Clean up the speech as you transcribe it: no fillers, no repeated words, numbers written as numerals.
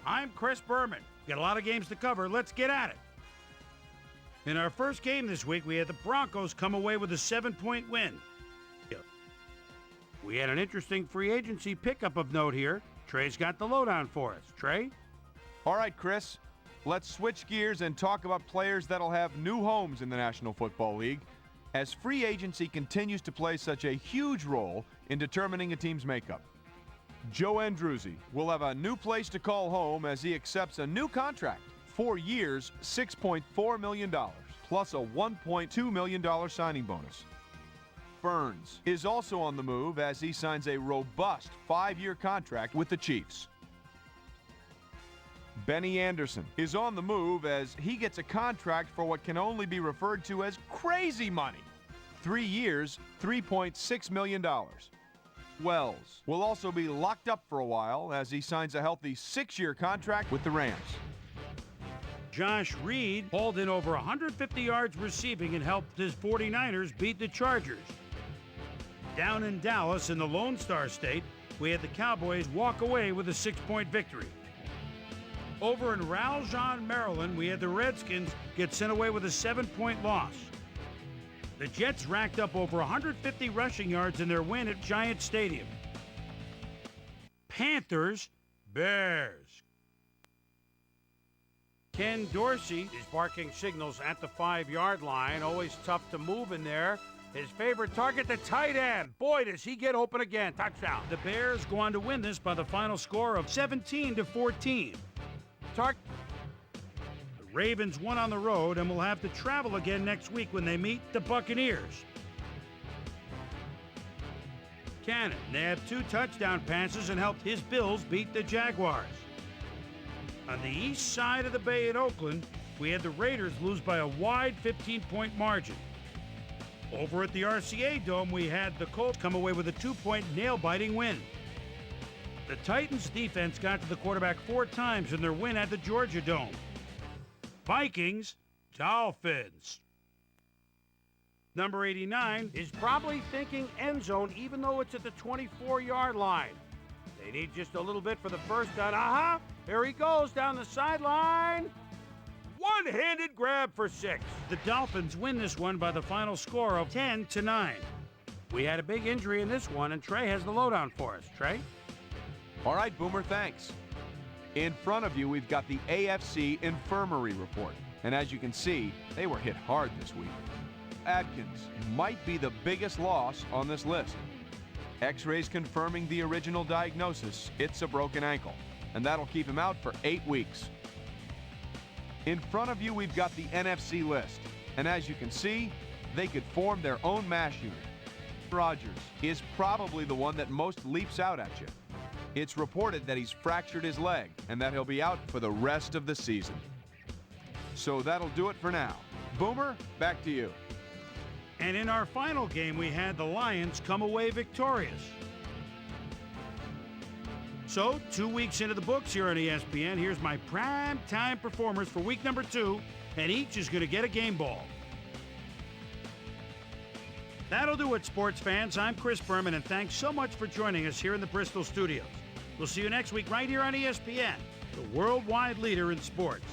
I'm Chris Berman. Got a lot of games to cover. Let's get at it. In our first game this week, we had the Broncos come away with a 7-point win. We had an interesting free agency pickup of note here. Trey's got the lowdown for us. Trey? All right, Chris. Let's switch gears and talk about players that'll have new homes in the National Football League, as free agency continues to play such a huge role in determining a team's makeup. Joe Andruzzi will have a new place to call home as he accepts a new contract. 4 years, $6.4 million, plus a $1.2 million signing bonus. Burns is also on the move as he signs a robust 5-year contract with the Chiefs. Benny Anderson is on the move as he gets a contract for what can only be referred to as crazy money. 3 years, $3.6 million. Wells will also be locked up for a while as he signs a healthy 6-year contract with the Rams. Josh Reed hauled in over 150 yards receiving and helped his 49ers beat the Chargers. Down in Dallas in the Lone Star State, we had the Cowboys walk away with a 6-point victory. Over in Ralston, Maryland, we had the Redskins get sent away with a 7-point loss. The Jets racked up over 150 rushing yards in their win at Giant Stadium. Panthers, Bears. Ken Dorsey is barking signals at the 5-yard line. Always tough to move in there. His favorite target, the tight end. Boy, does he get open again. Touchdown. The Bears go on to win this by the final score of 17-14. The Ravens won on the road and will have to travel again next week when they meet the Buccaneers. Cannon nabbed 2 touchdown passes and helped his Bills beat the Jaguars. On the east side of the bay in Oakland, we had the Raiders lose by a wide 15-point margin. Over at the RCA Dome, we had the Colts come away with a 2-point nail-biting win. The Titans' defense got to the quarterback 4 times in their win at the Georgia Dome. Vikings, Dolphins. Number 89 is probably thinking end zone even though it's at the 24-yard line. They need just a little bit for the first down. Aha! There he goes down the sideline. One-handed grab for 6. The Dolphins win this one by the final score of 10-9. We had a big injury in this one, and Trey has the lowdown for us. Trey? All right, Boomer, thanks. In front of you, we've got the AFC Infirmary Report. And as you can see, they were hit hard this week. Adkins might be the biggest loss on this list. X-rays confirming the original diagnosis. It's a broken ankle, and that'll keep him out for 8 weeks. In front of you, we've got the NFC list. And as you can see, they could form their own mash unit. Rodgers is probably the one that most leaps out at you. It's reported that he's fractured his leg and that he'll be out for the rest of the season. So that'll do it for now. Boomer, back to you. And in our final game, we had the Lions come away victorious. So, 2 weeks into the books here on ESPN, here's my prime time performers for week number 2, and each is going to get a game ball. That'll do it, sports fans. I'm Chris Berman, and thanks so much for joining us here in the Bristol studios. We'll see you next week right here on ESPN, the worldwide leader in sports.